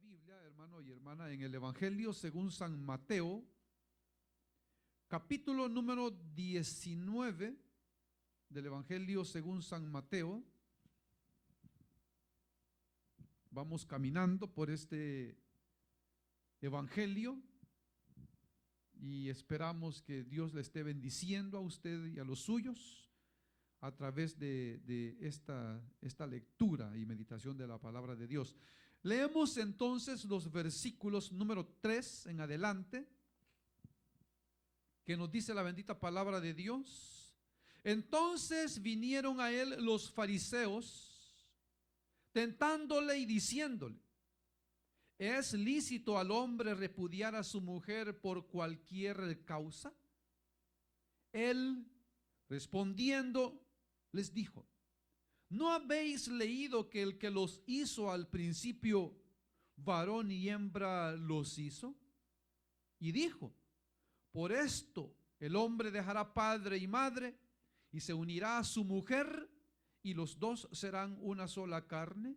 Biblia, hermano y hermana, en el Evangelio según San Mateo, capítulo número 19 del Evangelio según San Mateo. Vamos caminando por este Evangelio y esperamos que Dios le esté bendiciendo a usted y a los suyos a través de esta lectura y meditación de la palabra de Dios. Leemos entonces los versículos número 3 en adelante, que nos dice la bendita palabra de Dios. Entonces vinieron a él los fariseos, tentándole y diciéndole: ¿es lícito al hombre repudiar a su mujer por cualquier causa? Él, respondiendo, les dijo: ¿no habéis leído que el que los hizo al principio, varón y hembra los hizo? Y dijo: por esto el hombre dejará padre y madre y se unirá a su mujer, y los dos serán una sola carne.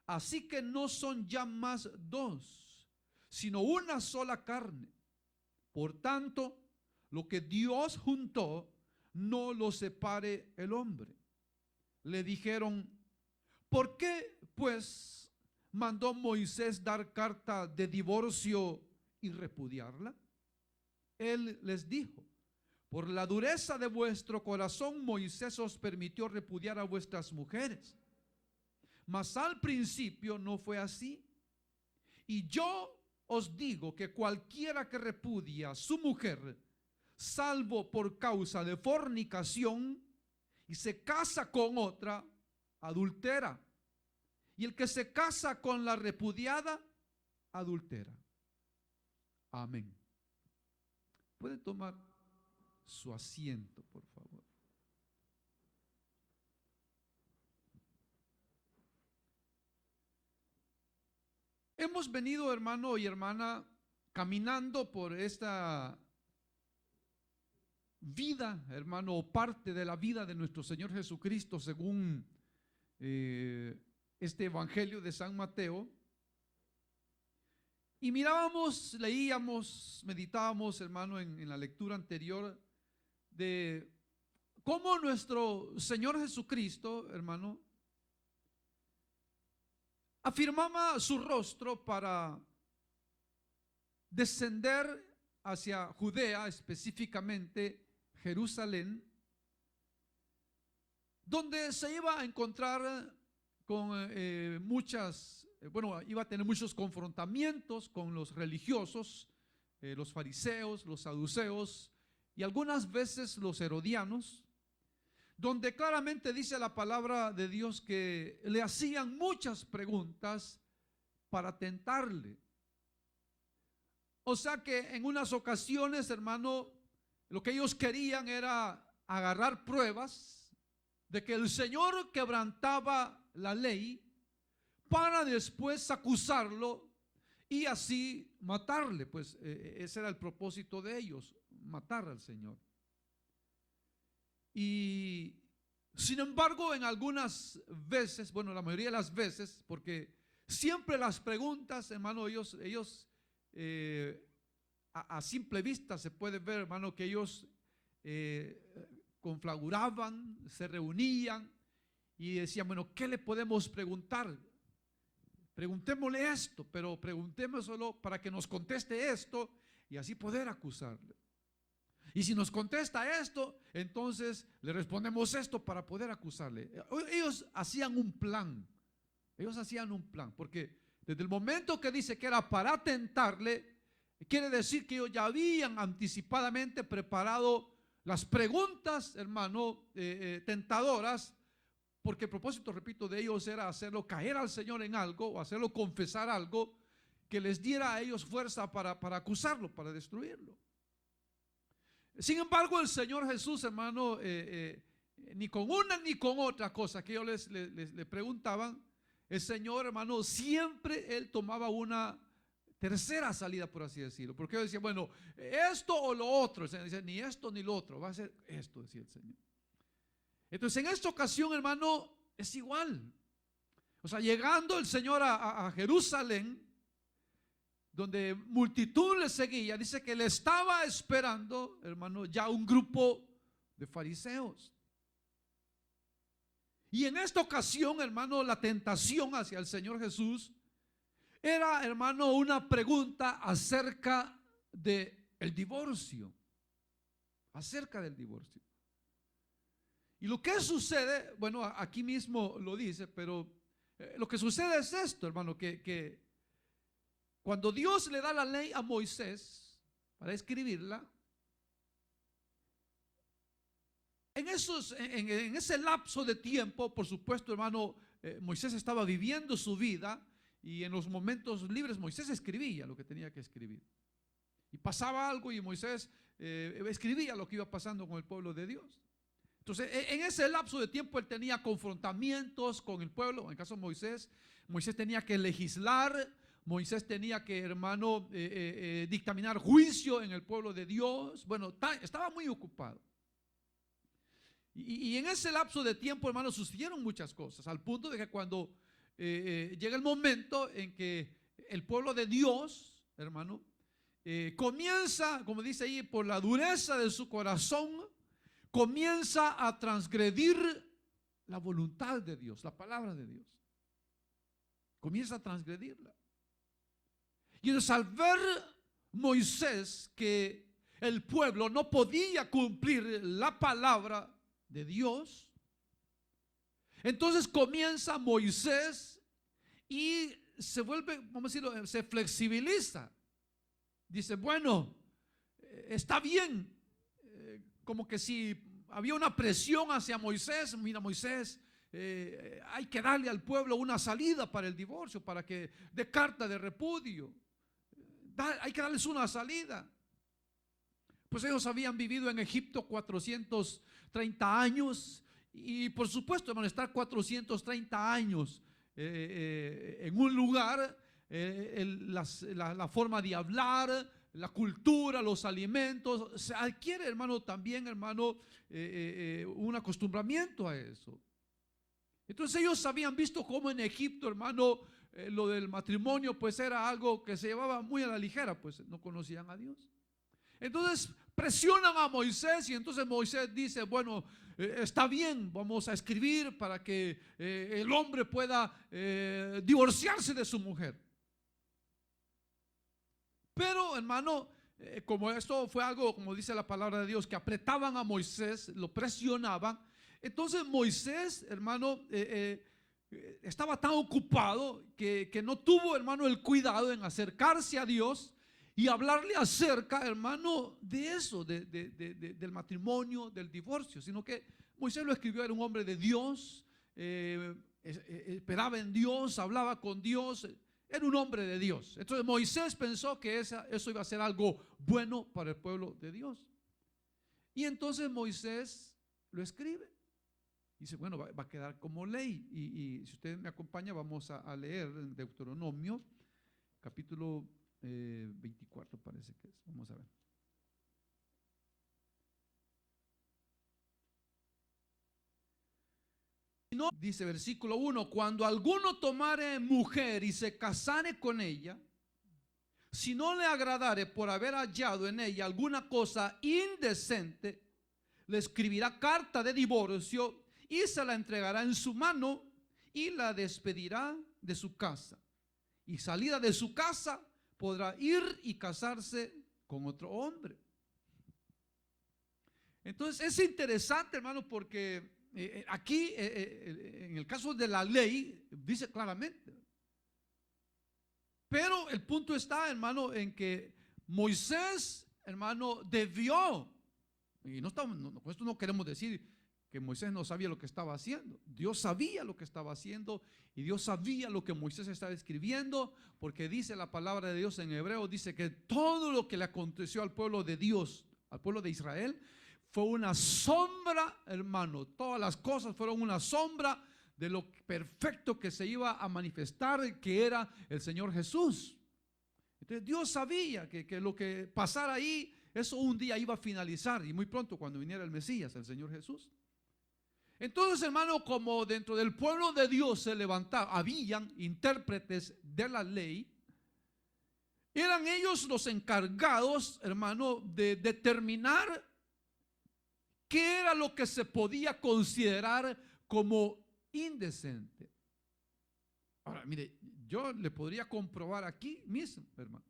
Así que no son ya más dos, sino una sola carne. Por tanto, lo que Dios juntó, no lo separe el hombre. Le dijeron: ¿por qué pues mandó Moisés dar carta de divorcio y repudiarla? Él les dijo: por la dureza de vuestro corazón Moisés os permitió repudiar a vuestras mujeres, mas al principio no fue así. Y yo os digo que cualquiera que repudia a su mujer, salvo por causa de fornicación, y se casa con otra, adultera. Y el que se casa con la repudiada, adultera. Amén. ¿Puede tomar su asiento, por favor? Hemos venido, hermano y hermana, caminando por esta vida, hermano, o parte de la vida de nuestro Señor Jesucristo según este Evangelio de San Mateo. Y mirábamos, leíamos, meditábamos, hermano, en la lectura anterior de cómo nuestro Señor Jesucristo, hermano, afirmaba su rostro para descender hacia Judea, específicamente Jerusalén, donde se iba a encontrar con iba a tener muchos confrontamientos con los religiosos, los fariseos, los saduceos y algunas veces los herodianos, donde claramente dice la palabra de Dios que le hacían muchas preguntas para tentarle. O sea que en unas ocasiones, hermano, lo que ellos querían era agarrar pruebas de que el Señor quebrantaba la ley para después acusarlo y así matarle. Pues ese era el propósito de ellos, matar al Señor. Y sin embargo, en algunas veces, bueno, la mayoría de las veces, porque siempre las preguntas, hermano, ellos a simple vista se puede ver, hermano, que ellos confabulaban, se reunían y decían: bueno, ¿qué le podemos preguntar? Preguntémosle esto, pero preguntémoslo para que nos conteste esto y así poder acusarle. Y si nos contesta esto, entonces le respondemos esto para poder acusarle. Ellos hacían un plan. Porque desde el momento que dice que era para tentarle, quiere decir que ellos ya habían anticipadamente preparado las preguntas, hermano, tentadoras, porque el propósito, repito, de ellos era hacerlo caer al Señor en algo o hacerlo confesar algo que les diera a ellos fuerza para acusarlo, para destruirlo. Sin embargo, el Señor Jesús, hermano, ni con una ni con otra cosa que ellos le preguntaban, el Señor, hermano, siempre Él tomaba una tercera salida, por así decirlo. Porque ellos decían: bueno, esto o lo otro. El Señor decía: ni esto ni lo otro, va a ser esto, decía el Señor. Entonces, en esta ocasión, hermano, es igual. O sea, llegando el Señor a Jerusalén, donde multitud le seguía, dice que le estaba esperando, hermano, ya un grupo de fariseos. Y en esta ocasión, hermano, la tentación hacia el Señor Jesús era, hermano, una pregunta acerca del divorcio. Acerca del divorcio. Y lo que sucede, bueno, aquí mismo lo dice, pero lo que sucede es esto, hermano, que cuando Dios le da la ley a Moisés para escribirla, en ese lapso de tiempo, por supuesto, hermano, Moisés estaba viviendo su vida y en los momentos libres Moisés escribía lo que tenía que escribir. Y pasaba algo y Moisés escribía lo que iba pasando con el pueblo de Dios. Entonces, en ese lapso de tiempo él tenía confrontamientos con el pueblo. En el caso de Moisés, Moisés tenía que legislar, Moisés tenía que, hermano, dictaminar juicio en el pueblo de Dios. Bueno, estaba muy ocupado. Y en ese lapso de tiempo, hermano, sucedieron muchas cosas, al punto de que cuando llega el momento en que el pueblo de Dios, hermano, comienza, como dice ahí, por la dureza de su corazón, comienza a transgredir la voluntad de Dios, la palabra de Dios. Comienza a transgredirla. Y entonces al ver Moisés que el pueblo no podía cumplir la palabra de Dios, entonces comienza Moisés y se vuelve, vamos a decirlo, se flexibiliza. Dice, bueno, está bien, como que si había una presión hacia Moisés. Mira, Moisés, hay que darle al pueblo una salida para el divorcio, para que dé carta de repudio. Hay que darles una salida. Pues ellos habían vivido en Egipto 430 años y por supuesto, hermano, estar 430 años en un lugar, la forma de hablar, la cultura, los alimentos, se adquiere, hermano, también, hermano, un acostumbramiento a eso. Entonces ellos habían visto cómo en Egipto, hermano, lo del matrimonio pues era algo que se llevaba muy a la ligera, pues no conocían a Dios. Entonces presionan a Moisés y entonces Moisés dice, bueno, está bien, vamos a escribir para que el hombre pueda divorciarse de su mujer. Pero, hermano, como esto fue algo, como dice la palabra de Dios, que apretaban a Moisés, lo presionaban, entonces Moisés, hermano, estaba tan ocupado que no tuvo, hermano, el cuidado en acercarse a Dios y hablarle acerca, hermano, de eso, del matrimonio, del divorcio, sino que Moisés lo escribió, era un hombre de Dios, esperaba en Dios, hablaba con Dios. Era un hombre de Dios. Entonces Moisés pensó que eso iba a ser algo bueno para el pueblo de Dios. Y entonces Moisés lo escribe. Dice, bueno, va a quedar como ley. Y si usted me acompaña, vamos a leer en Deuteronomio, capítulo 24, parece que es. Vamos a ver. No, dice versículo 1, cuando alguno tomare mujer y se casare con ella, si no le agradare por haber hallado en ella alguna cosa indecente, le escribirá carta de divorcio y se la entregará en su mano y la despedirá de su casa. Y salida de su casa podrá ir y casarse con otro hombre. Entonces es interesante, hermano, porque aquí, en el caso de la ley, dice claramente. Pero el punto está, hermano, en que Moisés, hermano, debió, y con esto no queremos decir que Moisés no sabía lo que estaba haciendo. Dios sabía lo que estaba haciendo y Dios sabía lo que Moisés estaba escribiendo, porque dice la palabra de Dios en hebreo, dice que todo lo que le aconteció al pueblo de Dios, al pueblo de Israel, fue una sombra, hermano. Todas las cosas fueron una sombra de lo perfecto que se iba a manifestar, que era el Señor Jesús. Entonces Dios sabía que lo que pasara ahí, eso un día iba a finalizar, y muy pronto cuando viniera el Mesías, el Señor Jesús. Entonces, hermano, como dentro del pueblo de Dios se levantaba, habían intérpretes de la ley, eran ellos los encargados, hermano, de determinar qué era lo que se podía considerar como indecente. Ahora, mire, yo le podría comprobar aquí mismo, hermano,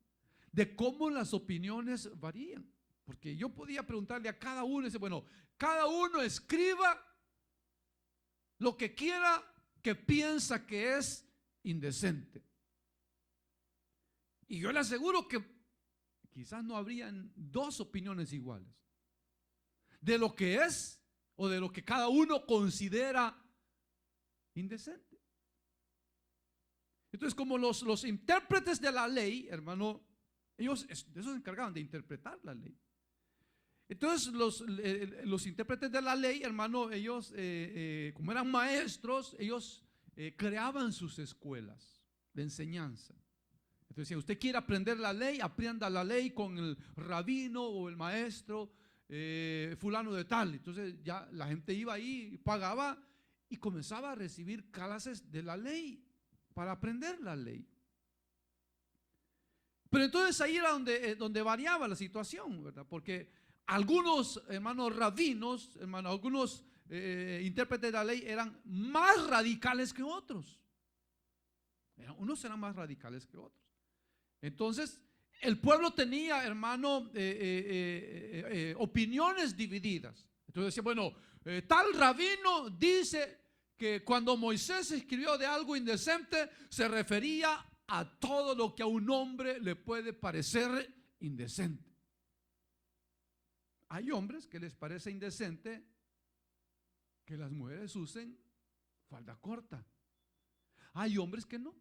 de cómo las opiniones varían. Porque yo podía preguntarle a cada uno, dice, bueno, cada uno escriba lo que quiera que piensa que es indecente. Y yo le aseguro que quizás no habrían dos opiniones iguales de lo que es o de lo que cada uno considera indecente. Entonces, como los intérpretes de la ley, hermano, ellos se encargaban de interpretar la ley. Entonces los intérpretes de la ley, hermano, ellos como eran maestros, ellos creaban sus escuelas de enseñanza. Entonces, si usted quiere aprender la ley, aprenda la ley con el rabino o el maestro fulano de tal. Entonces ya la gente iba ahí, pagaba y comenzaba a recibir clases de la ley para aprender la ley. Pero entonces ahí era donde variaba la situación, ¿verdad? Porque algunos, hermanos rabinos, hermanos, algunos intérpretes de la ley eran más radicales que otros. Unos eran más radicales que otros. Entonces, el pueblo tenía, hermano, opiniones divididas. Entonces decía, bueno, tal rabino dice que cuando Moisés escribió de algo indecente, se refería a todo lo que a un hombre le puede parecer indecente. Hay hombres que les parece indecente que las mujeres usen falda corta. Hay hombres que no.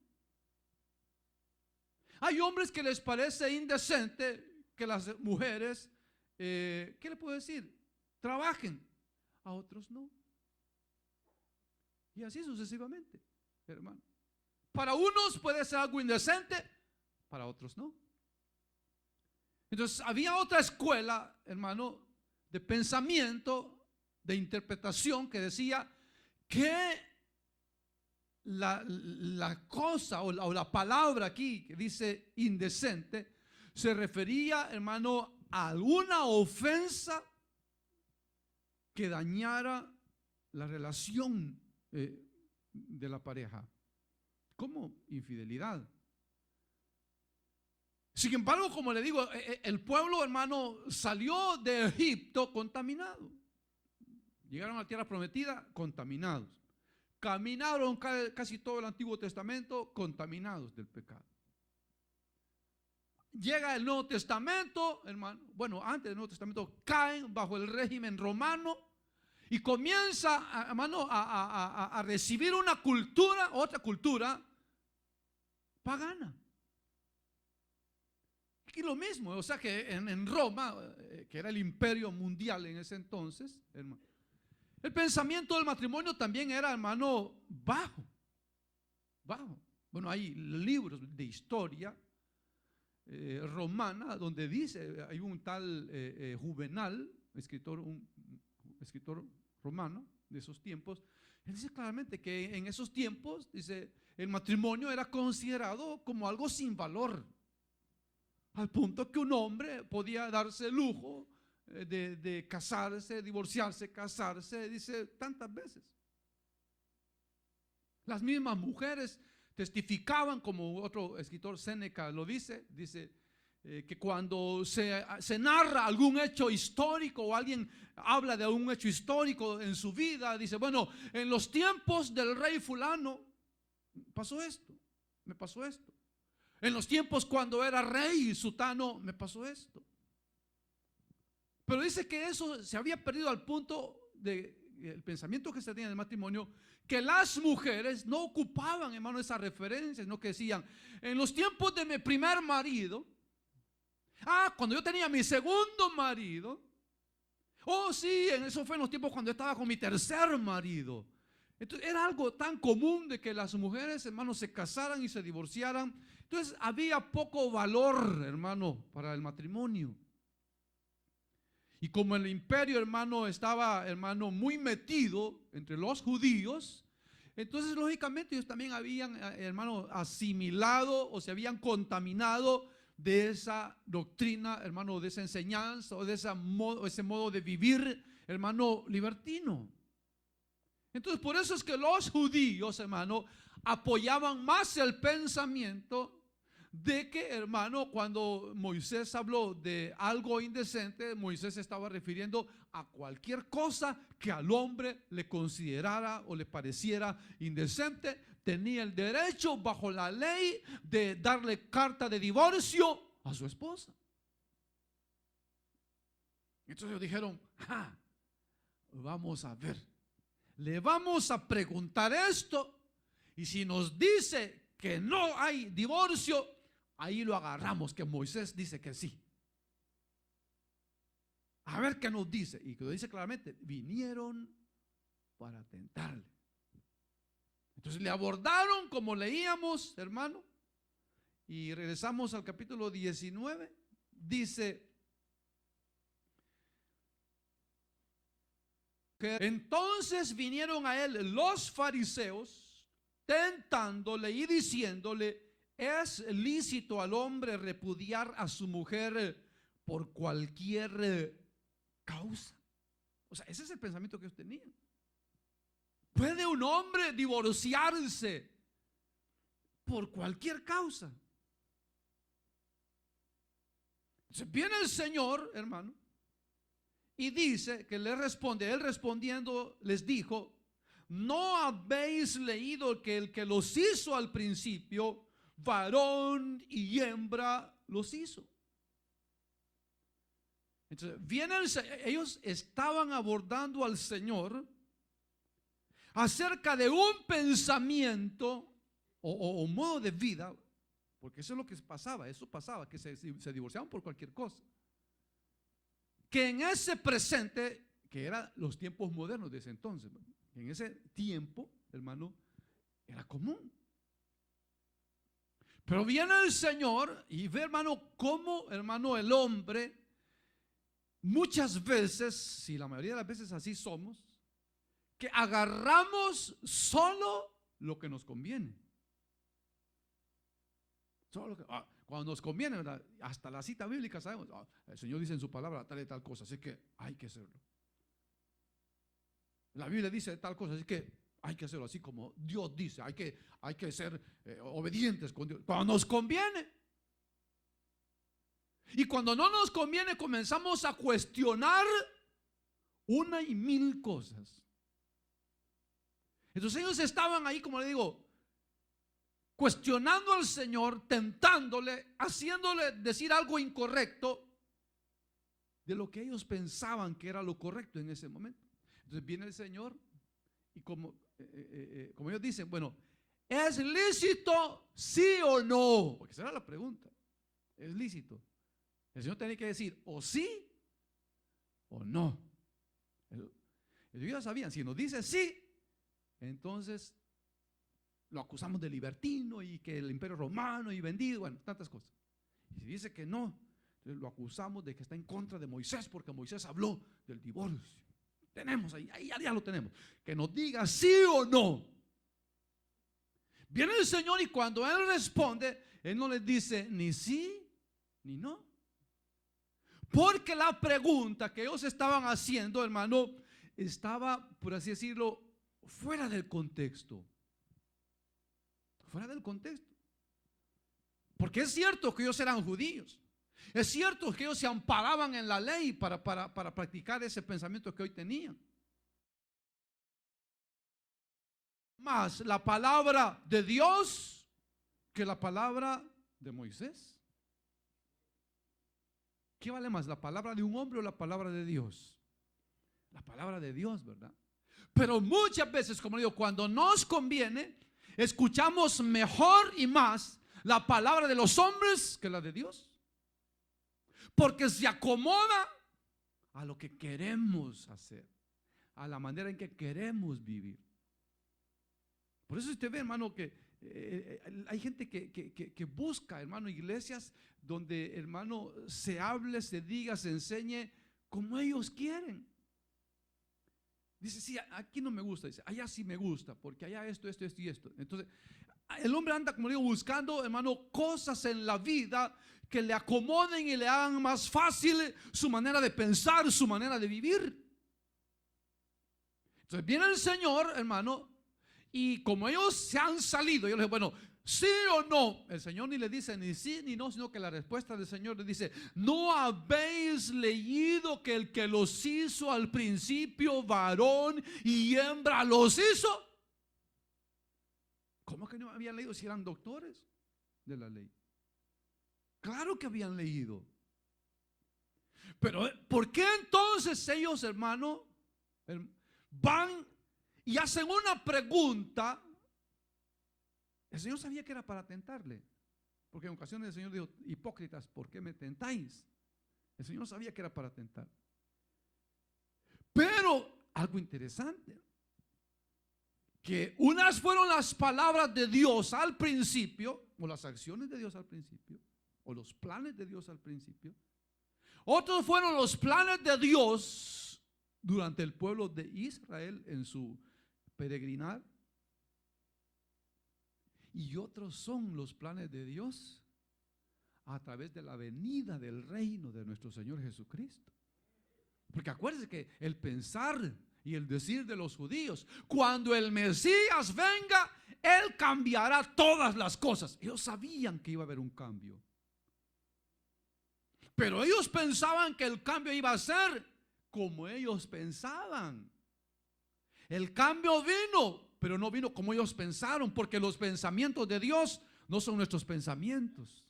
Hay hombres que les parece indecente que las mujeres, ¿qué le puedo decir? Trabajen. A otros no. Y así sucesivamente, hermano. Para unos puede ser algo indecente, para otros no. Entonces había otra escuela, hermano, de pensamiento, de interpretación que decía que la cosa o la palabra aquí que dice indecente se refería, hermano, a alguna ofensa que dañara la relación de la pareja, como infidelidad. Sin embargo, como le digo, el pueblo, hermano, salió de Egipto contaminado. Llegaron a la tierra prometida contaminados. Caminaron casi todo el Antiguo Testamento contaminados del pecado. Llega el Nuevo Testamento, hermano. Bueno, antes del Nuevo Testamento caen bajo el régimen romano y comienza, hermano, a recibir una cultura, otra cultura pagana. Y lo mismo, o sea que en Roma, que era el imperio mundial en ese entonces, hermano, el pensamiento del matrimonio también era, hermano, bajo. Bueno, hay libros de historia romana donde dice, hay un tal Juvenal, un escritor romano de esos tiempos. Él dice claramente que en esos tiempos, dice, el matrimonio era considerado como algo sin valor, al punto que un hombre podía darse el lujo de casarse, divorciarse, casarse, dice, tantas veces. Las mismas mujeres testificaban, como otro escritor, Séneca, lo dice que cuando se narra algún hecho histórico o alguien habla de un hecho histórico en su vida, dice, bueno, en los tiempos del rey fulano pasó esto, me pasó esto. En los tiempos cuando era rey sutano, me pasó esto. Pero dice que eso se había perdido al punto del pensamiento que se tenía del matrimonio, que las mujeres no ocupaban, hermano, esas referencias, no, que decían, en los tiempos de mi primer marido, cuando yo tenía mi segundo marido, sí, eso fue en los tiempos cuando yo estaba con mi tercer marido. Entonces era algo tan común de que las mujeres, hermano, se casaran y se divorciaran. Entonces había poco valor, hermano, para el matrimonio. Y como el imperio, hermano, estaba, hermano, muy metido entre los judíos, entonces lógicamente ellos también habían, hermano, asimilado o se habían contaminado de esa doctrina, hermano, de esa enseñanza o de ese modo de vivir, hermano, libertino. Entonces por eso es que los judíos, hermano, apoyaban más el pensamiento de que, hermano, cuando Moisés habló de algo indecente, Moisés estaba refiriendo a cualquier cosa que al hombre le considerara o le pareciera indecente. Tenía el derecho bajo la ley de darle carta de divorcio a su esposa. Entonces ellos dijeron, vamos a ver, le vamos a preguntar esto, y si nos dice que no hay divorcio, ahí lo agarramos, que Moisés dice que sí. A ver qué nos dice. Y que lo dice claramente, vinieron para tentarle. Entonces le abordaron como leíamos, hermano. Y regresamos al capítulo 19. Dice que entonces vinieron a él los fariseos, tentándole y diciéndole: ¿es lícito al hombre repudiar a su mujer por cualquier causa? O sea, ese es el pensamiento que ellos tenían. ¿Puede un hombre divorciarse por cualquier causa? Entonces viene el Señor, hermano, y dice que le responde, él respondiendo les dijo: ¿no habéis leído que el que los hizo al principio, varón y hembra los hizo? Entonces ellos estaban abordando al Señor acerca de un pensamiento o modo de vida, porque eso es lo que pasaba, que se divorciaban por cualquier cosa, que en ese presente, que eran los tiempos modernos de ese entonces, en ese tiempo, hermano, era común. Pero viene el Señor y ve, hermano, cómo, hermano, el hombre, muchas veces, si la mayoría de las veces así somos, que agarramos solo lo que nos conviene. Solo cuando nos conviene, ¿verdad? Hasta la cita bíblica sabemos, el Señor dice en su palabra tal y tal cosa, así que hay que hacerlo. La Biblia dice tal cosa, así que hay que hacerlo así como Dios dice. Hay que ser obedientes con Dios cuando nos conviene. Y cuando no nos conviene, comenzamos a cuestionar una y mil cosas. Entonces ellos estaban ahí, como le digo, cuestionando al Señor, tentándole, haciéndole decir algo incorrecto de lo que ellos pensaban que era lo correcto en ese momento. Entonces viene el Señor y como ellos dicen, bueno, ¿es lícito sí o no? Porque esa era la pregunta. ¿Es lícito? El Señor tiene que decir o sí o no. Ellos ya sabían, si nos dice sí, entonces lo acusamos de libertino y que el imperio romano y vendido, bueno, tantas cosas. Y si dice que no, entonces lo acusamos de que está en contra de Moisés, porque Moisés habló del divorcio. Tenemos ahí ya lo tenemos. Que nos diga sí o no. Viene el Señor y cuando Él responde, Él no les dice ni sí ni no. Porque la pregunta que ellos estaban haciendo, hermano, estaba, por así decirlo, fuera del contexto. Fuera del contexto. Porque es cierto que ellos eran judíos. Es cierto que ellos se amparaban en la ley para practicar ese pensamiento que hoy tenían. Más la palabra de Dios que la palabra de Moisés. ¿Qué vale más, la palabra de un hombre o la palabra de Dios? La palabra de Dios, ¿verdad? Pero muchas veces, como digo, cuando nos conviene, escuchamos mejor y más la palabra de los hombres que la de Dios. Porque se acomoda a lo que queremos hacer, a la manera en que queremos vivir. Por eso usted ve, hermano, que hay gente que busca, hermano, iglesias donde, hermano, se hable, se diga, se enseñe como ellos quieren. Dice, sí, aquí no me gusta. Dice, allá sí me gusta, porque allá esto y esto. Entonces, el hombre anda, como digo, buscando, hermano, cosas en la vida que le acomoden y le hagan más fácil su manera de pensar, su manera de vivir. Entonces viene el Señor, hermano, y como ellos se han salido, yo les digo, bueno, sí o no. El Señor ni le dice ni sí ni no, sino que la respuesta del Señor le dice, ¿no habéis leído que el que los hizo al principio, varón y hembra, los hizo? ¿Cómo que no habían leído si eran doctores de la ley? Claro que habían leído. Pero ¿por qué entonces ellos, hermano, van y hacen una pregunta? El Señor sabía que era para tentarle, porque en ocasiones el Señor dijo, hipócritas, ¿por qué me tentáis? El Señor sabía que era para tentar. Pero algo interesante, que unas fueron las palabras de Dios al principio, o las acciones de Dios al principio, o los planes de Dios al principio. Otros fueron los planes de Dios durante el pueblo de Israel en su peregrinar. Y otros son los planes de Dios a través de la venida del reino de nuestro Señor Jesucristo. Porque acuérdense que el pensar y el decir de los judíos, cuando el Mesías venga, Él cambiará todas las cosas. Ellos sabían que iba a haber un cambio, pero ellos pensaban que el cambio iba a ser como ellos pensaban. El cambio vino, pero no vino como ellos pensaron, porque los pensamientos de Dios no son nuestros pensamientos.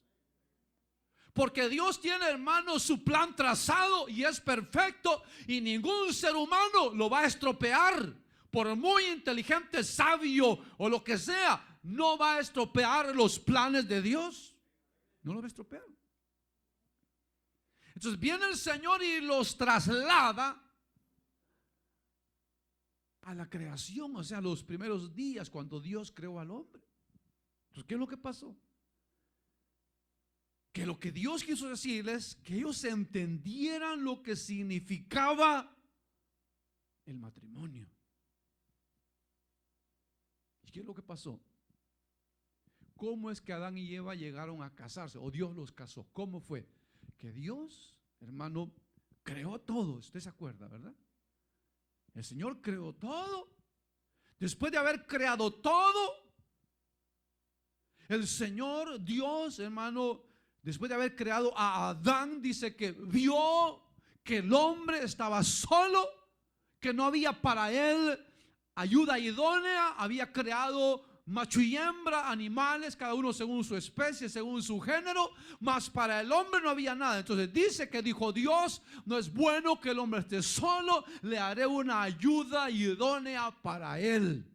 Porque Dios tiene, hermanos, su plan trazado y es perfecto, y ningún ser humano lo va a estropear. Por muy inteligente, sabio o lo que sea, no va a estropear los planes de Dios. No lo va a estropear. Entonces viene el Señor y los traslada a la creación, o sea, los primeros días cuando Dios creó al hombre. Entonces, ¿qué es lo que pasó? Que lo que Dios quiso decirles, que ellos entendieran lo que significaba el matrimonio. ¿Y qué es lo que pasó? ¿Cómo es que Adán y Eva llegaron a casarse? O Dios los casó. ¿Cómo fue? Que Dios, hermano, creó todo. Usted se acuerda, ¿verdad? El Señor creó todo. Después de haber creado todo, el Señor Dios, hermano, después de haber creado a Adán, dice que vio que el hombre estaba solo, que no había para él ayuda idónea. Había creado macho y hembra, animales, cada uno según su especie, según su género, mas para el hombre no había nada. Entonces dice que dijo Dios, no es bueno que el hombre esté solo, le haré una ayuda idónea para él.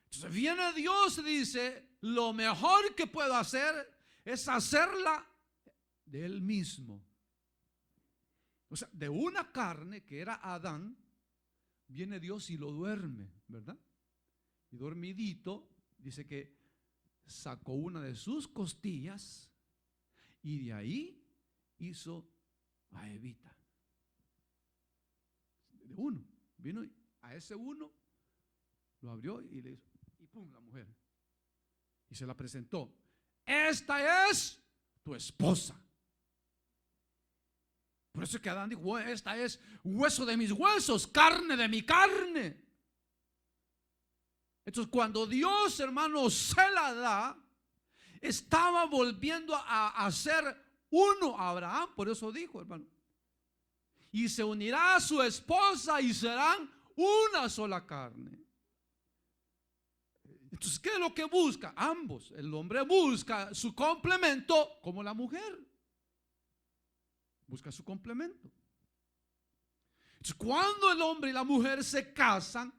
Entonces viene Dios y dice, lo mejor que puedo hacer es hacerla de él mismo. O sea, de una carne que era Adán, viene Dios y lo duerme, ¿verdad? Y dormidito, dice que sacó una de sus costillas y de ahí hizo a Evita. De uno, vino a ese uno, lo abrió y le hizo, y pum, la mujer. Y se la presentó. Esta es tu esposa. Por eso es que Adán dijo, esta es hueso de mis huesos, carne de mi carne. Entonces cuando Dios, hermano, se la da, estaba volviendo a hacer uno a Abraham. Por eso dijo, hermano, y se unirá a su esposa y serán una sola carne. Entonces, ¿qué es lo que busca? Ambos. El hombre busca su complemento como la mujer busca su complemento. Entonces, cuando el hombre y la mujer se casan,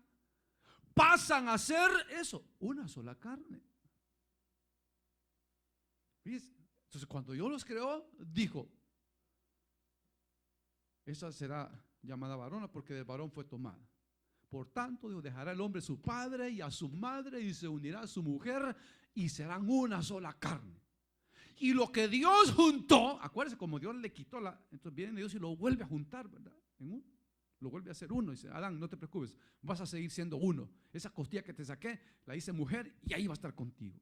pasan a ser eso, una sola carne. ¿Ves? Entonces, cuando Dios los creó, dijo, esa será llamada varona porque del varón fue tomada. Por tanto, Dios dejará el hombre a su padre y a su madre y se unirá a su mujer y serán una sola carne. Y lo que Dios juntó, acuérdense, como Dios le quitó entonces viene Dios y lo vuelve a juntar, ¿verdad? Lo vuelve a hacer uno. Dice, Adán, no te preocupes, vas a seguir siendo uno. Esa costilla que te saqué, la hice mujer y ahí va a estar contigo.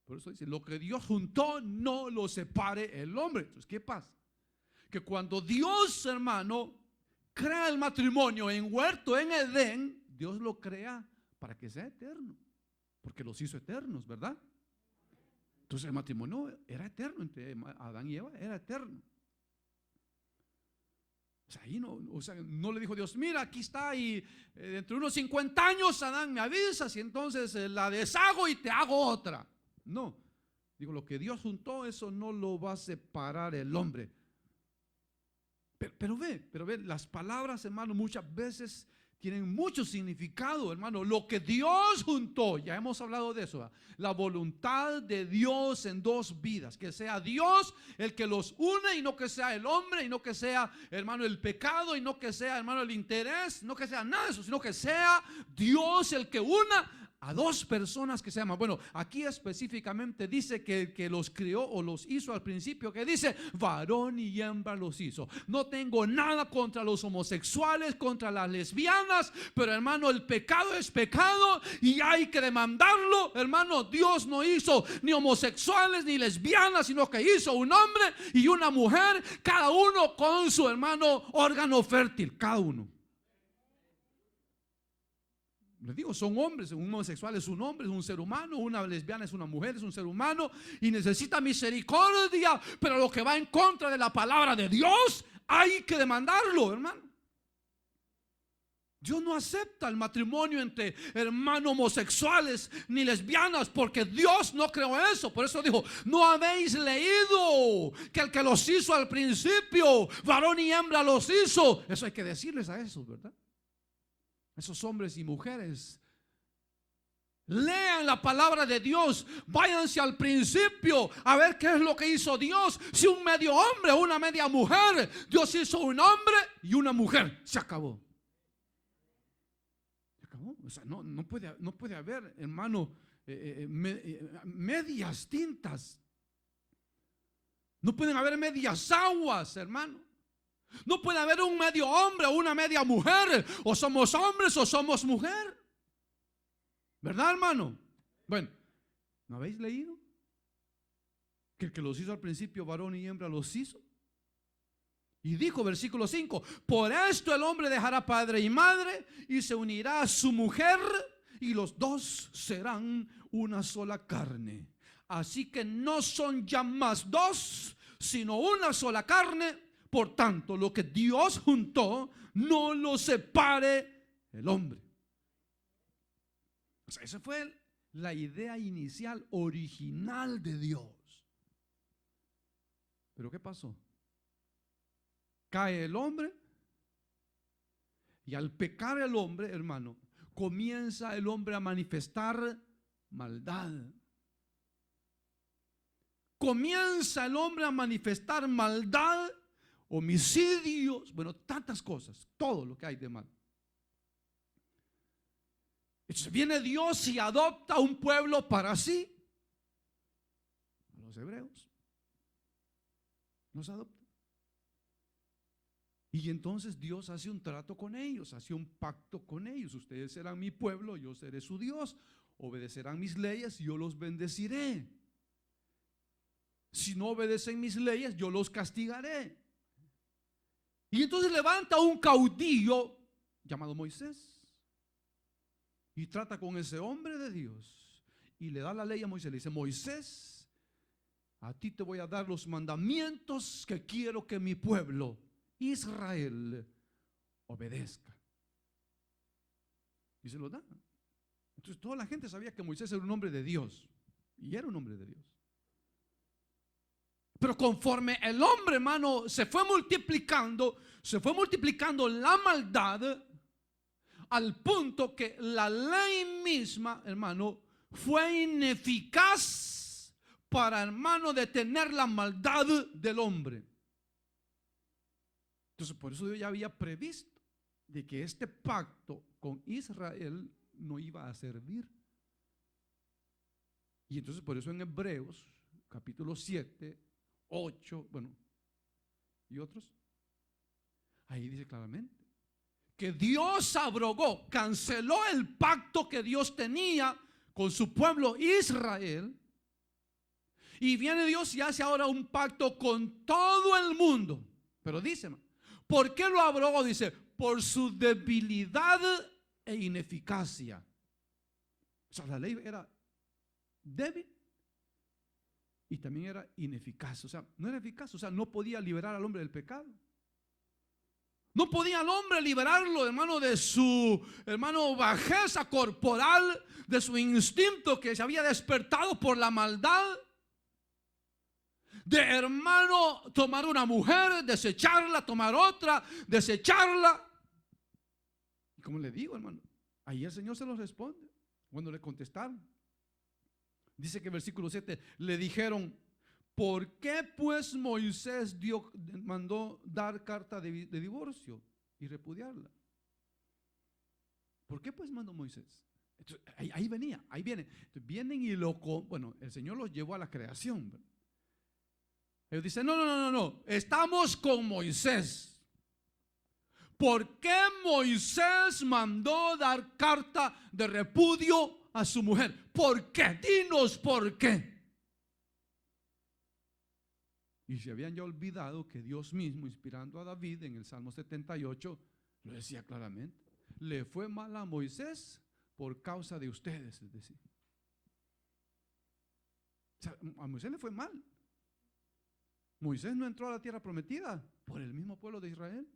Por eso dice, lo que Dios juntó, no lo separe el hombre. Entonces, ¿qué pasa? Que cuando Dios, hermano, crea el matrimonio en huerto, en Edén, Dios lo crea para que sea eterno, porque los hizo eternos, ¿verdad? Entonces el matrimonio era eterno entre Adán y Eva, era eterno. O sea, ahí no le dijo Dios, mira, aquí está, y dentro de unos 50 años, Adán, me avisas y entonces la deshago y te hago otra. No, digo, lo que Dios juntó, eso no lo va a separar el hombre. Pero ve, las palabras, hermano, muchas veces tienen mucho significado, hermano. Lo que Dios juntó, ya hemos hablado de eso, ¿verdad? La voluntad de Dios en dos vidas, que sea Dios el que los une y no que sea el hombre, y no que sea, hermano, el pecado, y no que sea, hermano, el interés, no que sea nada de eso, sino que sea Dios el que una a dos personas que se aman. Bueno, aquí específicamente dice que los crió o los hizo al principio, que dice varón y hembra los hizo. No tengo nada contra los homosexuales, contra las lesbianas, pero hermano, el pecado es pecado y hay que demandarlo. Hermano, Dios no hizo ni homosexuales ni lesbianas, sino que hizo un hombre y una mujer, cada uno con su, hermano, órgano fértil, cada uno. Les digo, son hombres. Un homosexual es un hombre, es un ser humano. Una lesbiana es una mujer, es un ser humano y necesita misericordia. Pero lo que va en contra de la palabra de Dios, hay que demandarlo, hermano. Dios no acepta el matrimonio entre hermanos homosexuales ni lesbianas, porque Dios no creó eso. Por eso dijo, no habéis leído que el que los hizo al principio, varón y hembra los hizo. Eso hay que decirles a esos, ¿verdad? Esos hombres y mujeres, lean la palabra de Dios, váyanse al principio a ver qué es lo que hizo Dios. Si un medio hombre o una media mujer, Dios hizo un hombre y una mujer, se acabó. Se acabó. O sea, no puede haber, hermano, medias tintas. No pueden haber medias aguas, hermano. No puede haber un medio hombre o una media mujer. O somos hombres o somos mujer. ¿Verdad, hermano? Bueno, ¿no habéis leído? Que el que los hizo al principio, varón y hembra, los hizo. Y dijo, versículo 5: por esto el hombre dejará padre y madre y se unirá a su mujer, y los dos serán una sola carne. Así que no son ya más dos, sino una sola carne. Por tanto, lo que Dios juntó, no lo separe el hombre. O sea, esa fue la idea inicial, original de Dios. Pero ¿qué pasó? Cae el hombre, y al pecar el hombre, hermano, comienza el hombre a manifestar maldad. Comienza el hombre a manifestar maldad, homicidios, bueno, tantas cosas, todo lo que hay de mal. Entonces viene Dios y adopta un pueblo para sí, los hebreos, los adopta. Y entonces Dios hace un trato con ellos, hace un pacto con ellos. Ustedes serán mi pueblo, yo seré su Dios, obedecerán mis leyes y yo los bendeciré. Si no obedecen mis leyes, yo los castigaré. Y entonces levanta un caudillo llamado Moisés y trata con ese hombre de Dios y le da la ley a Moisés. Le dice: Moisés, a ti te voy a dar los mandamientos que quiero que mi pueblo Israel obedezca. Y se lo da. Entonces toda la gente sabía que Moisés era un hombre de Dios, y era un hombre de Dios. Pero conforme el hombre, hermano, se fue multiplicando la maldad, al punto que la ley misma, hermano, fue ineficaz para, hermano, detener la maldad del hombre. Entonces, por eso Dios ya había previsto de que este pacto con Israel no iba a servir. Y entonces por eso en Hebreos, capítulo 7, 8, bueno, y otros, ahí dice claramente que Dios abrogó, canceló el pacto que Dios tenía con su pueblo Israel. Y viene Dios y hace ahora un pacto con todo el mundo. Pero dice, ¿por qué lo abrogó? Dice, por su debilidad e ineficacia. O sea, la ley era débil y también era ineficaz. O sea, no era eficaz, o sea, no podía liberar al hombre del pecado. No podía el hombre liberarlo, hermano, de su, hermano, bajeza corporal, de su instinto que se había despertado por la maldad. De, hermano, tomar una mujer, desecharla, tomar otra, desecharla. Y como le digo, hermano, ahí el Señor se los responde cuando le contestaron. Dice que en versículo 7 le dijeron, ¿por qué pues Moisés mandó dar carta de divorcio y repudiarla? ¿Por qué pues mandó Moisés? Entonces, ahí viene. Entonces, vienen y bueno, el Señor los llevó a la creación, ¿verdad? Ellos dicen, no, estamos con Moisés. ¿Por qué Moisés mandó dar carta de repudio a su mujer? ¿Por qué? Dinos por qué. Y se habían ya olvidado que Dios mismo, inspirando a David en el Salmo 78, lo decía claramente. Le fue mal a Moisés por causa de ustedes, es decir. O sea, a Moisés le fue mal. Moisés no entró a la tierra prometida por el mismo pueblo de Israel.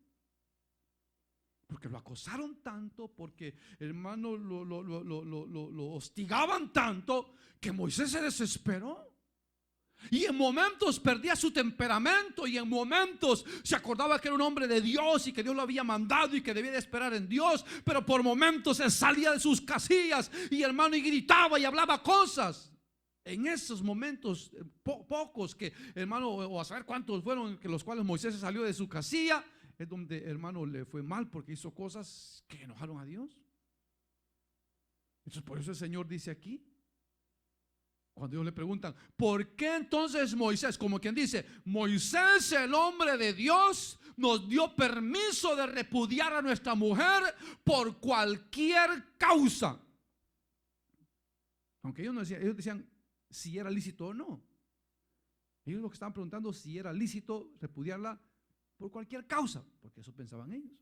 Porque lo acosaron tanto, porque hermano lo hostigaban tanto, que Moisés se desesperó. Y en momentos perdía su temperamento, y en momentos se acordaba que era un hombre de Dios y que Dios lo había mandado y que debía de esperar en Dios. Pero por momentos se salía de sus casillas y hermano y gritaba y hablaba cosas. En esos momentos pocos que hermano, o a saber cuántos fueron que los cuales Moisés se salió de su casilla, es donde hermano le fue mal porque hizo cosas que enojaron a Dios. Entonces por eso el Señor dice aquí, cuando ellos le preguntan, ¿por qué entonces Moisés? Como quien dice, Moisés, el hombre de Dios, nos dio permiso de repudiar a nuestra mujer por cualquier causa. Aunque ellos no decían, ellos decían si era lícito o no. Ellos lo que estaban preguntando si era lícito repudiarla por cualquier causa, porque eso pensaban ellos.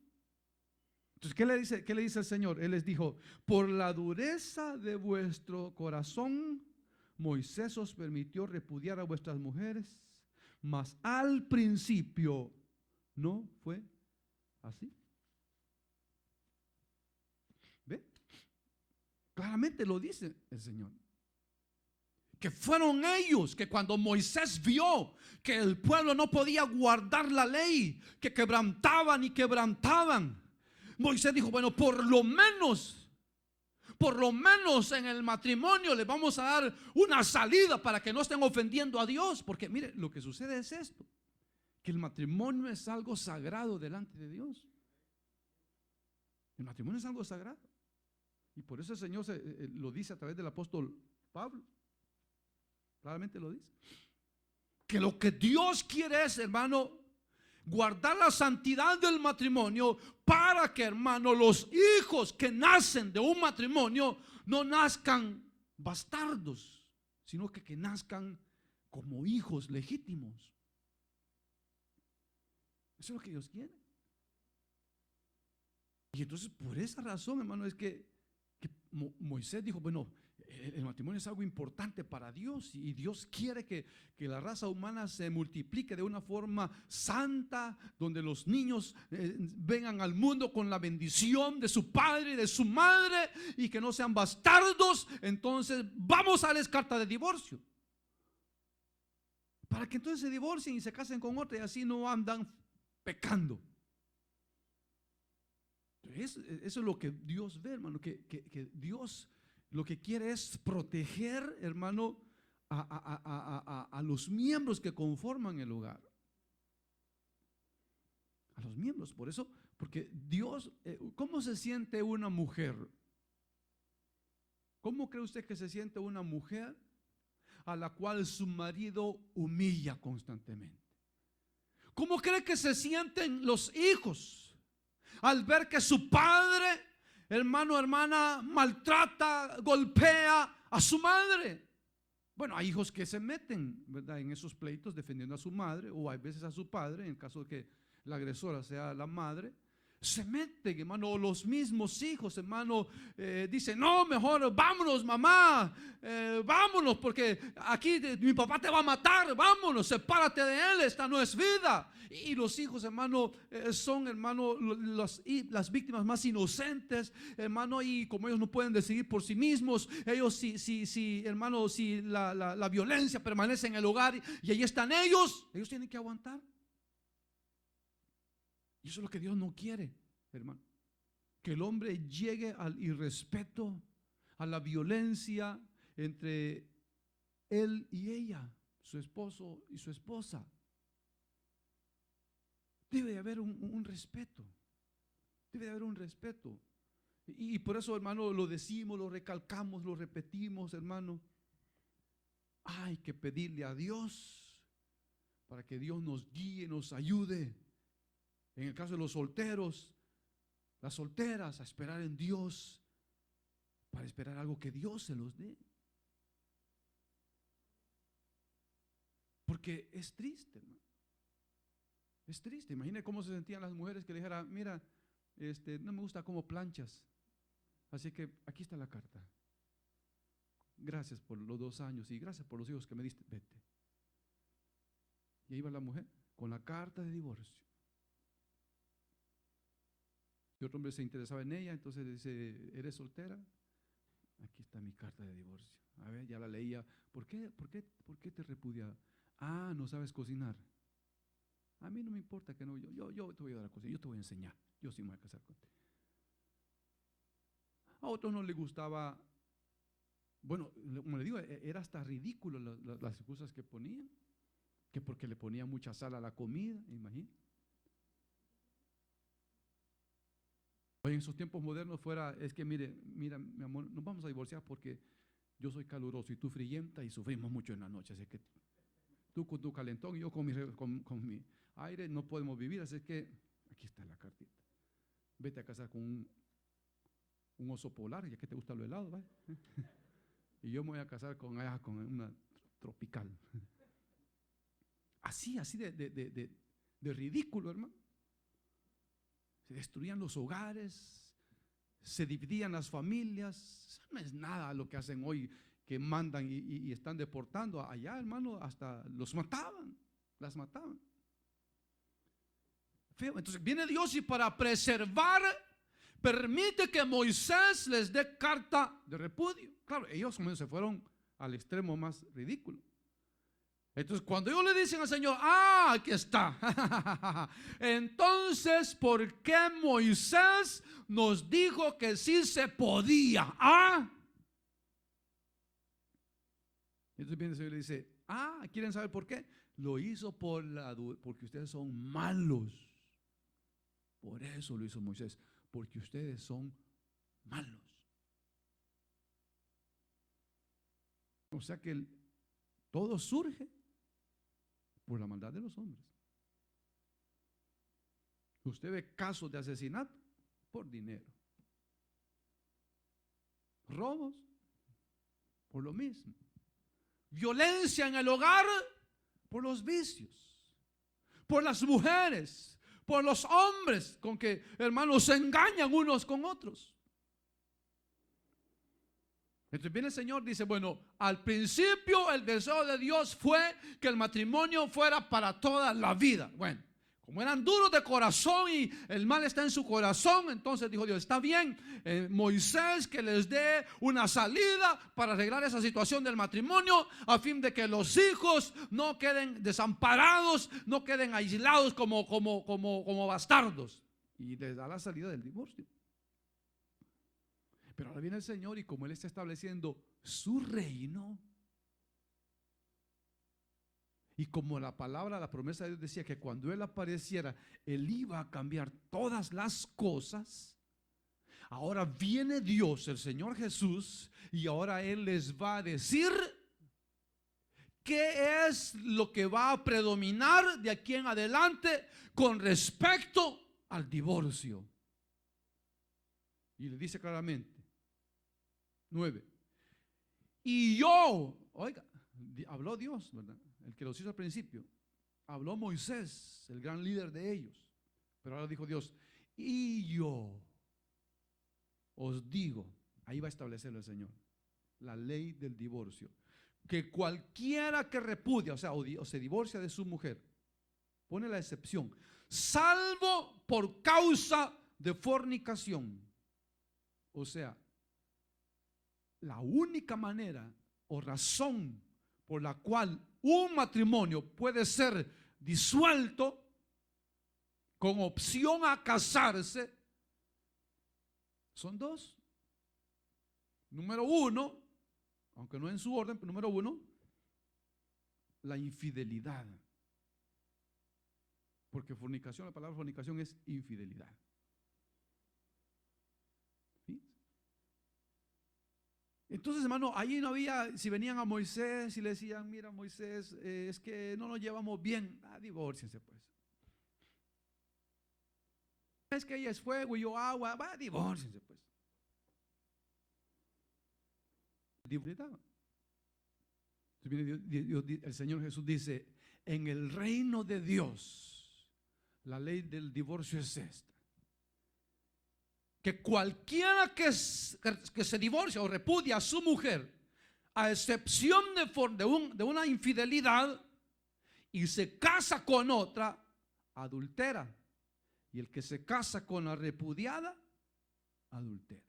Entonces, ¿qué le dice el Señor? Él les dijo, por la dureza de vuestro corazón, Moisés os permitió repudiar a vuestras mujeres, mas al principio no fue así. ¿Ve? Claramente lo dice el Señor. Que fueron ellos que cuando Moisés vio que el pueblo no podía guardar la ley, que quebrantaban y quebrantaban, Moisés dijo, bueno, por lo menos en el matrimonio le vamos a dar una salida para que no estén ofendiendo a Dios. Porque mire, lo que sucede es esto, que el matrimonio es algo sagrado delante de Dios. El matrimonio es algo sagrado. Y por eso el Señor lo dice a través del apóstol Pablo. Claramente lo dice. Que lo que Dios quiere es, hermano, guardar la santidad del matrimonio para que, hermano, los hijos que nacen de un matrimonio no nazcan bastardos, sino que nazcan como hijos legítimos. Eso es lo que Dios quiere. Y entonces por esa razón, hermano, es que Moisés dijo, bueno, el matrimonio es algo importante para Dios y Dios quiere que la raza humana se multiplique de una forma santa, donde los niños vengan al mundo con la bendición de su padre y de su madre y que no sean bastardos. Entonces vamos a darles carta de divorcio para que entonces se divorcien y se casen con otra y así no andan pecando. Eso es lo que Dios ve, hermano, que Dios lo que quiere es proteger, hermano, a los miembros que conforman el hogar. A los miembros, por eso, porque Dios, ¿cómo se siente una mujer? ¿Cómo cree usted que se siente una mujer a la cual su marido humilla constantemente. ¿Cómo cree que se sienten los hijos al ver que su padre, hermano, hermana, maltrata, golpea a su madre? Bueno, hay hijos que se meten, ¿verdad?, en esos pleitos defendiendo a su madre, o hay veces a su padre, en caso de que la agresora sea la madre. Se meten, hermano, o los mismos hijos, hermano, dicen: no, mejor vámonos, mamá, vámonos, porque aquí mi papá te va a matar, vámonos, sepárate de él, esta no es vida. Y los hijos, hermano, son, hermano, las víctimas más inocentes, hermano, y como ellos no pueden decidir por sí mismos, ellos si hermano, si la violencia permanece en el hogar y ahí están ellos tienen que aguantar. Y eso es lo que Dios no quiere, hermano, que el hombre llegue al irrespeto, a la violencia entre él y ella, su esposo y su esposa. Debe de haber un respeto, debe de haber un respeto. Y por eso, hermano, lo decimos, lo recalcamos, lo repetimos, hermano. Hay que pedirle a Dios para que Dios nos guíe, nos ayude. En el caso de los solteros, las solteras, a esperar en Dios, para esperar algo que Dios se los dé. Porque es triste, hermano. Es triste. Imagine cómo se sentían las mujeres que le dijeran: mira, no me gusta cómo planchas, así que aquí está la carta. Gracias por los 2 años y gracias por los hijos que me diste, vete. Y ahí va la mujer con la carta de divorcio. Y otro hombre se interesaba en ella, entonces le dice: ¿eres soltera? Aquí está mi carta de divorcio. A ver, ya la leía. ¿Por qué te repudia? Ah, no sabes cocinar. A mí no me importa que no, yo te voy a dar a cocinar, yo te voy a enseñar, yo sí me voy a casar contigo. A otros no le gustaba, bueno, como le digo, era hasta ridículo las excusas que ponían, que porque le ponía mucha sal a la comida, imagínate. Hoy en esos tiempos modernos es que mira, mi amor, nos vamos a divorciar porque yo soy caluroso y tú frienta y sufrimos mucho en la noche, así que tú con tu calentón y yo con mi aire no podemos vivir, así que aquí está la cartita. Vete a casar con un oso polar, ya que te gusta lo helado, ¿vale? Y yo me voy a casar con una tropical. Así de ridículo, hermano. Se destruían los hogares, se dividían las familias. Eso no es nada lo que hacen hoy, que mandan y están deportando. Allá, hermano, hasta los mataban, las mataban. Feo. Entonces viene Dios y para preservar permite que Moisés les dé carta de repudio. Claro, ellos se fueron al extremo más ridículo. Entonces cuando ellos le dicen al Señor: aquí está. Entonces, ¿por qué Moisés nos dijo que sí se podía? Entonces viene el Señor y le dice: ¿quieren saber por qué? Lo hizo porque ustedes son malos. Por eso lo hizo Moisés, porque ustedes son malos. O sea que todo surge por la maldad de los hombres. Usted ve casos de asesinato por dinero, robos por lo mismo, violencia en el hogar por los vicios, por las mujeres, por los hombres con que, hermanos, se engañan unos con otros. Entonces viene el Señor, dice: bueno, al principio el deseo de Dios fue que el matrimonio fuera para toda la vida. Bueno, como eran duros de corazón y el mal está en su corazón, entonces dijo Dios: está bien, Moisés, que les dé una salida para arreglar esa situación del matrimonio, a fin de que los hijos no queden desamparados, no queden aislados como bastardos. Y les da la salida del divorcio. Pero ahora viene el Señor y como Él está estableciendo su reino, y como la promesa de Dios decía que cuando Él apareciera, Él iba a cambiar todas las cosas. Ahora viene Dios, el Señor Jesús, y ahora Él les va a decir ¿qué es lo que va a predominar de aquí en adelante con respecto al divorcio? Y le dice claramente, 9. Y yo, oiga, habló Dios, ¿verdad? El que los hizo al principio. Habló Moisés, el gran líder de ellos. Pero ahora dijo Dios, y yo os digo, ahí va a establecerlo el Señor, la ley del divorcio, que cualquiera que repudia, o se divorcia de su mujer, pone la excepción, salvo por causa de fornicación. O sea, la única manera o razón por la cual un matrimonio puede ser disuelto con opción a casarse son dos. Número uno, aunque no en su orden, pero número uno, la infidelidad. Porque fornicación, la palabra fornicación es infidelidad. ¿Sí? Entonces, hermano, allí no había, si venían a Moisés y le decían, mira Moisés, es que no nos llevamos bien, divórciense pues. Es que ella es fuego y yo agua, divórciense pues. El Señor Jesús dice, en el reino de Dios, la ley del divorcio es esta: que cualquiera que se divorcia o repudia a su mujer, a excepción de una infidelidad, y se casa con otra, adultera. Y el que se casa con la repudiada, adultera.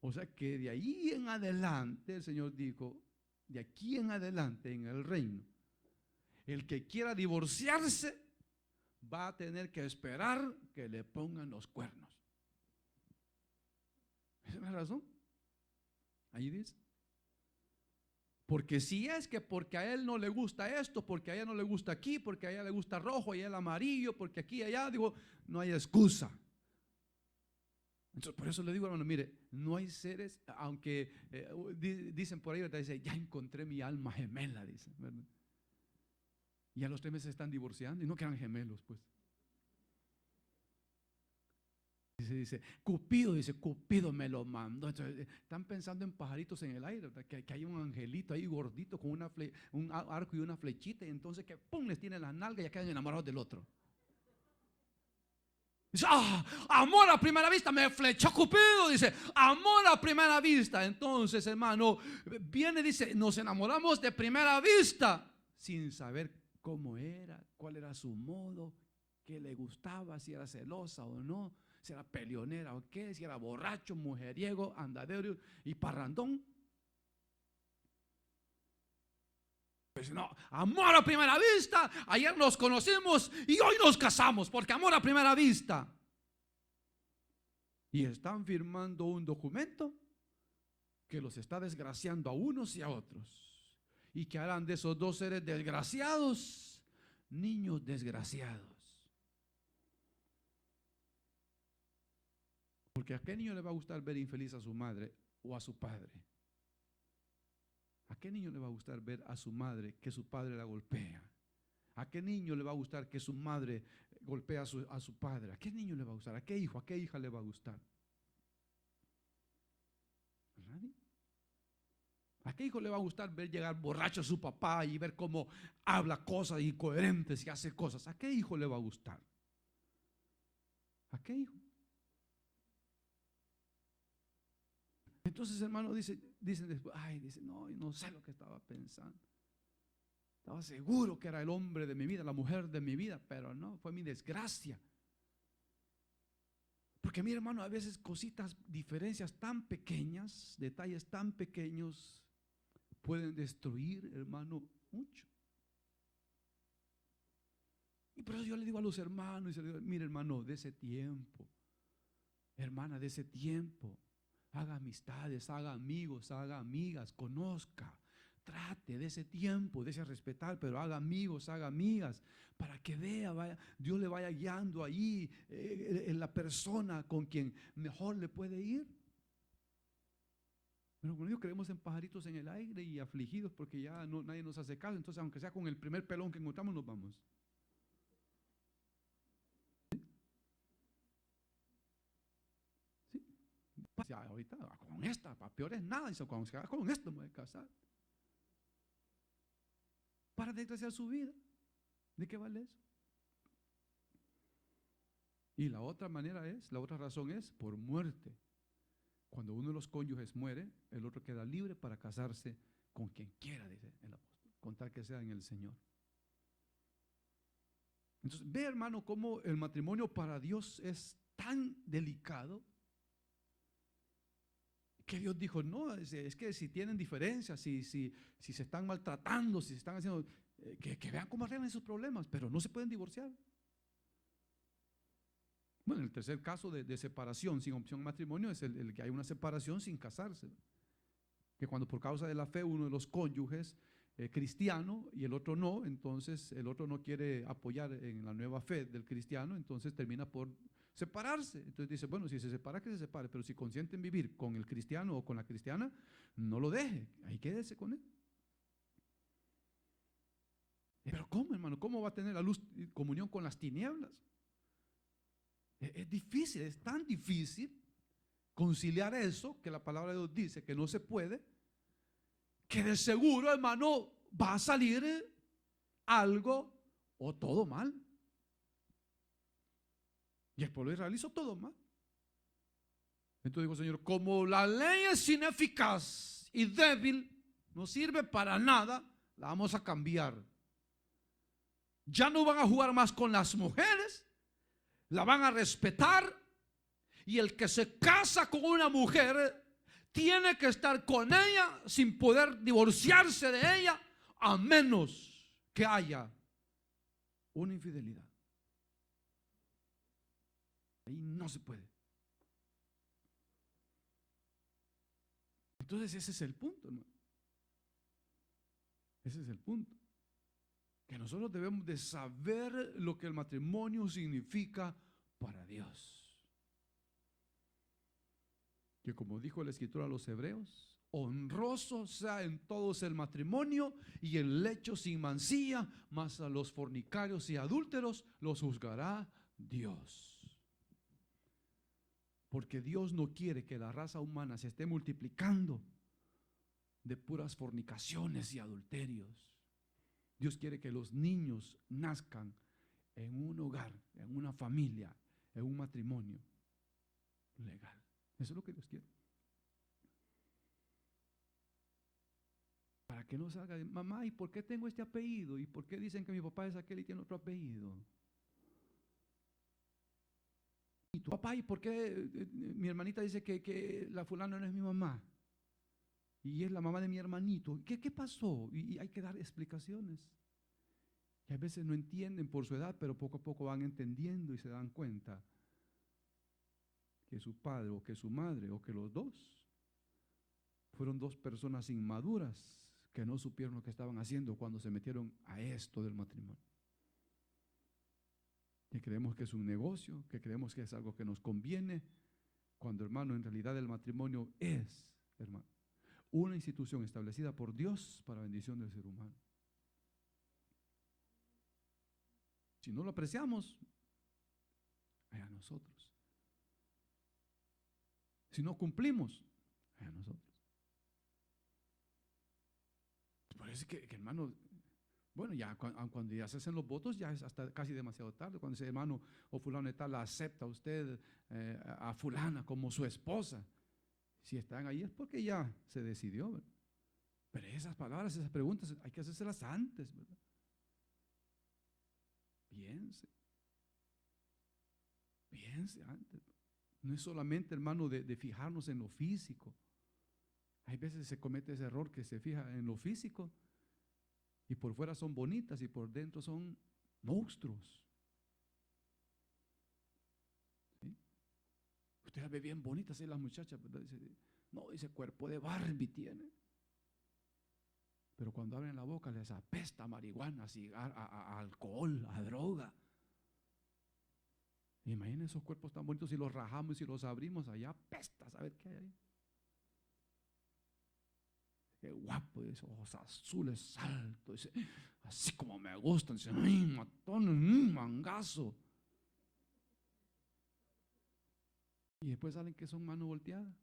O sea que de ahí en adelante, el Señor dijo, de aquí en adelante en el reino, el que quiera divorciarse va a tener que esperar que le pongan los cuernos. ¿Esa es la razón? Ahí dice. Porque si es que porque a él no le gusta esto, porque a ella no le gusta aquí, porque a ella le gusta rojo y a él amarillo, porque aquí y allá, digo, no hay excusa. Entonces, por eso le digo, hermano, mire, no hay seres, aunque dicen por ahí, dice, ya encontré mi alma gemela, dicen, ¿verdad? Y a los 3 meses se están divorciando y no quedan gemelos, pues. Dice, Cupido me lo mandó. Entonces, están pensando en pajaritos en el aire, ¿verdad? Que hay un angelito ahí gordito con un arco y una flechita, y entonces que pum, les tiene las nalgas y ya quedan enamorados del otro. Dice, amor a primera vista, me flechó Cupido, dice, amor a primera vista. Entonces, hermano, viene, dice, nos enamoramos de primera vista, sin saber cómo era, cuál era su modo, qué le gustaba, si era celosa o no, si era peleonera o qué, si era borracho, mujeriego, andadero y parrandón. Pues no, amor a primera vista, ayer nos conocimos y hoy nos casamos, porque amor a primera vista. Y están firmando un documento que los está desgraciando a unos y a otros, y que harán de esos dos seres desgraciados niños desgraciados. Porque ¿a qué niño le va a gustar ver infeliz a su madre o a su padre? ¿A qué niño le va a gustar ver a su madre que su padre la golpea? ¿A qué niño le va a gustar que su madre golpea a su padre? ¿A qué niño le va a gustar? ¿A qué hijo, a qué hija le va a gustar? ¿A nadie? ¿A qué hijo le va a gustar ver llegar borracho a su papá y ver cómo habla cosas incoherentes y hace cosas? ¿A qué hijo le va a gustar? ¿A qué hijo? Entonces, hermano, dicen después, dice, no sé lo que estaba pensando. Estaba seguro que era el hombre de mi vida, la mujer de mi vida, pero no, fue mi desgracia. Porque mi hermano, a veces cositas, diferencias tan pequeñas, detalles tan pequeños, pueden destruir, hermano, mucho. Y por eso yo le digo a los hermanos, mire hermano, de ese tiempo, hermana, de ese tiempo, haga amistades, haga amigos, haga amigas, conozca, trate de ese tiempo, de ese respetar, pero haga amigos, haga amigas, para que vea, Dios le vaya guiando ahí en la persona con quien mejor le puede ir. Pero con ellos creemos en pajaritos en el aire y afligidos porque ya no, nadie nos hace caso. Entonces, aunque sea con el primer pelón que encontramos, nos vamos. ¿Sí? Ya, ahorita con esta, para peor es nada. Dice, cuando se haga con esto me voy a casar. Para desgraciar su vida. ¿De qué vale eso? Y la otra manera es, la otra razón es por muerte. Cuando uno de los cónyuges muere, el otro queda libre para casarse con quien quiera, dice el apóstol, con tal que sea en el Señor. Entonces, ve, hermano, cómo el matrimonio para Dios es tan delicado que Dios dijo, no, es que si tienen diferencias, si se están maltratando, si se están haciendo, que vean cómo arreglan esos problemas, pero no se pueden divorciar. Bueno, el tercer caso de separación sin opción de matrimonio es el que hay una separación sin casarse. Que cuando por causa de la fe uno de los cónyuges cristiano y el otro no, entonces el otro no quiere apoyar en la nueva fe del cristiano, entonces termina por separarse. Entonces dice, bueno, si se separa, que se separe, pero si consienten vivir con el cristiano o con la cristiana, no lo deje, ahí quédese con él. Pero ¿cómo, hermano? ¿Cómo va a tener la luz y comunión con las tinieblas? Es difícil, es tan difícil conciliar eso, que la palabra de Dios dice que no se puede, que de seguro, hermano, va a salir algo o todo mal. Y el pueblo de Israel hizo todo mal. Entonces digo, Señor, como la ley es ineficaz y débil, no sirve para nada, la vamos a cambiar. Ya no van a jugar más con las mujeres, la van a respetar, y el que se casa con una mujer tiene que estar con ella sin poder divorciarse de ella, a menos que haya una infidelidad. Ahí no se puede. Entonces ese es el punto, hermano. Ese es el punto. Que nosotros debemos de saber lo que el matrimonio significa para Dios. Que como dijo el escritor a los hebreos, honroso sea en todos el matrimonio y el lecho sin mancilla, mas a los fornicarios y adúlteros los juzgará Dios. Porque Dios no quiere que la raza humana se esté multiplicando de puras fornicaciones y adulterios. Dios quiere que los niños nazcan en un hogar, en una familia, en un matrimonio legal. Eso es lo que Dios quiere. Para que no salga de, mamá, ¿y por qué tengo este apellido? ¿Y por qué dicen que mi papá es aquel y tiene otro apellido? ¿Y tu papá? ¿Y por qué mi hermanita dice que la fulana no es mi mamá? Y es la mamá de mi hermanito. ¿Qué pasó? Y hay que dar explicaciones. Y a veces no entienden por su edad, pero poco a poco van entendiendo y se dan cuenta que su padre o que su madre o que los dos fueron dos personas inmaduras que no supieron lo que estaban haciendo cuando se metieron a esto del matrimonio. Que creemos que es un negocio, que creemos que es algo que nos conviene, cuando, hermano, en realidad el matrimonio es, hermano, una institución establecida por Dios para bendición del ser humano. Si no lo apreciamos, a nosotros. Si no cumplimos, a nosotros. Parece que hermano, bueno, ya cuando ya se hacen los votos, ya es hasta casi demasiado tarde. Cuando dice, hermano, o fulano tal, la acepta usted a fulana como su esposa. Si están ahí es porque ya se decidió, ¿verdad? Pero esas palabras, esas preguntas, hay que hacérselas antes, ¿verdad? Piense antes. No es solamente, hermano, de fijarnos en lo físico. Hay veces se comete ese error que se fija en lo físico y por fuera son bonitas y por dentro son monstruos. ¿Sí? Usted la ve bien bonita, así las muchachas, ¿verdad? Dice, no, ese cuerpo de Barbie tiene. Pero cuando abren la boca les apesta a marihuana, a alcohol, a droga. Imaginen esos cuerpos tan bonitos, si los rajamos y los abrimos, allá apesta, ¿saber qué hay ahí? guapo, dice, ojos azules, alto, dice, así como me gustan, dice, ay, matón, mangazo. Y después salen que son mano volteada.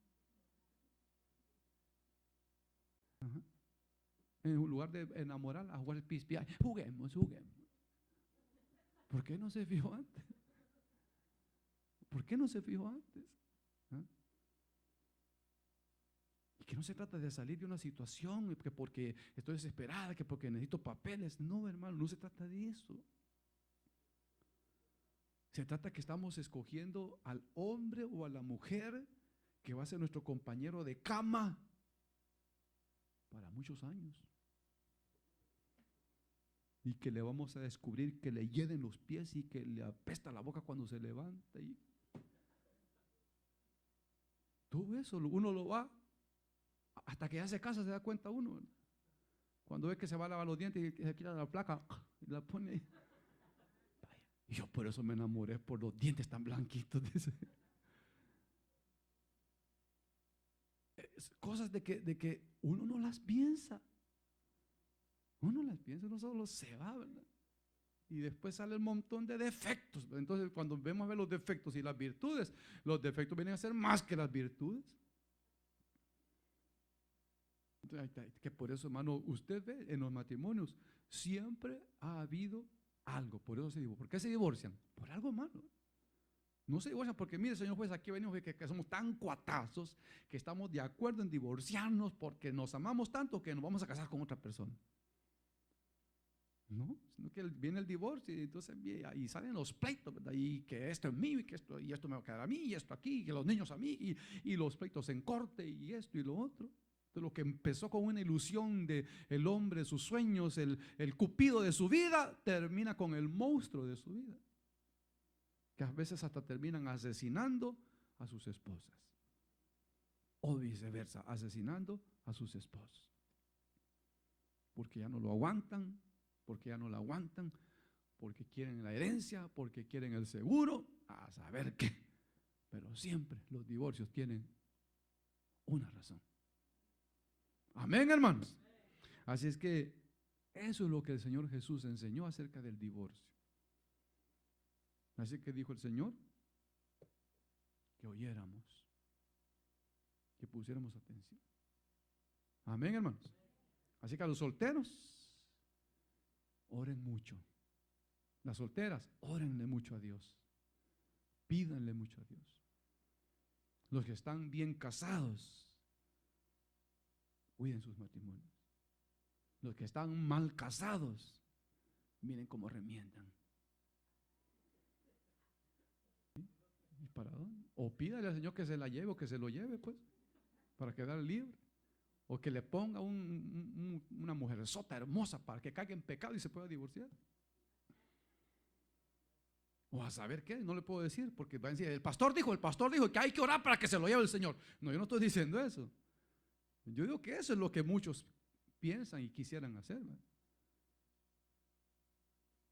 Ajá. En lugar de enamorar, a jugar el pispia, juguemos. ¿Por qué no se fijó antes? ¿Por qué no se fijó antes? ¿Ah? Y que no se trata de salir de una situación, que porque estoy desesperada, que porque necesito papeles. No, hermano, no se trata de eso. Se trata que estamos escogiendo al hombre o a la mujer que va a ser nuestro compañero de cama para muchos años. Y que le vamos a descubrir que le hieden los pies y que le apesta la boca cuando se levanta. Y todo eso uno lo va, hasta que ya se casa se da cuenta uno. Cuando ve que se va a lavar los dientes y se quita la placa y la pone ahí. Y yo por eso me enamoré, por los dientes tan blanquitos. Dice. Cosas de que uno no las piensa. Uno las piensa, uno solo se va, ¿verdad? Y después sale el montón de defectos. Entonces, cuando vemos a ver los defectos y las virtudes, los defectos vienen a ser más que las virtudes. Entonces, que por eso, hermano, usted ve en los matrimonios, siempre ha habido algo. Por eso se divorcian. ¿Por qué se divorcian? Por algo malo. No se divorcian porque, mire, señor juez, aquí venimos que somos tan cuatazos que estamos de acuerdo en divorciarnos porque nos amamos tanto que nos vamos a casar con otra persona. No, sino que viene el divorcio y entonces ahí salen los pleitos, ¿verdad? Y que esto es mío y esto me va a quedar a mí y esto aquí, y que los niños a mí y los pleitos en corte y esto y lo otro. Entonces, lo que empezó con una ilusión de el hombre, sus sueños, el cupido de su vida, termina con el monstruo de su vida, que a veces hasta terminan asesinando a sus esposas o viceversa, asesinando a sus esposos porque ya no lo aguantan, porque ya no la aguantan, porque quieren la herencia, porque quieren el seguro, a saber qué. Pero siempre los divorcios tienen una razón. Amén, hermanos. Así es que eso es lo que el Señor Jesús enseñó acerca del divorcio. Así que dijo el Señor que oyéramos, que pusiéramos atención. Amén, hermanos. Así que a los solteros, oren mucho. Las solteras, órenle mucho a Dios. Pídanle mucho a Dios. Los que están bien casados, cuiden sus matrimonios. Los que están mal casados, miren cómo remiendan. ¿Y para dónde? O pídale al Señor que se la lleve o que se lo lleve, pues, para quedar libre. O que le ponga una mujerzota hermosa para que caiga en pecado y se pueda divorciar. O a saber qué, no le puedo decir, porque va a decir, el pastor dijo que hay que orar para que se lo lleve el Señor. No, yo no estoy diciendo eso. Yo digo que eso es lo que muchos piensan y quisieran hacer, ¿verdad?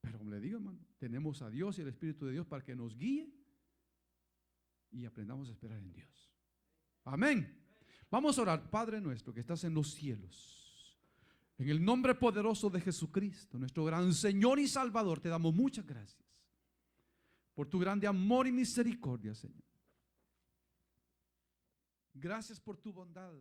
Pero como le digo, hermano, tenemos a Dios y el Espíritu de Dios para que nos guíe y aprendamos a esperar en Dios. Amén. Vamos a orar. Padre nuestro que estás en los cielos, en el nombre poderoso de Jesucristo, nuestro gran Señor y Salvador, te damos muchas gracias por tu grande amor y misericordia, Señor. Gracias por tu bondad.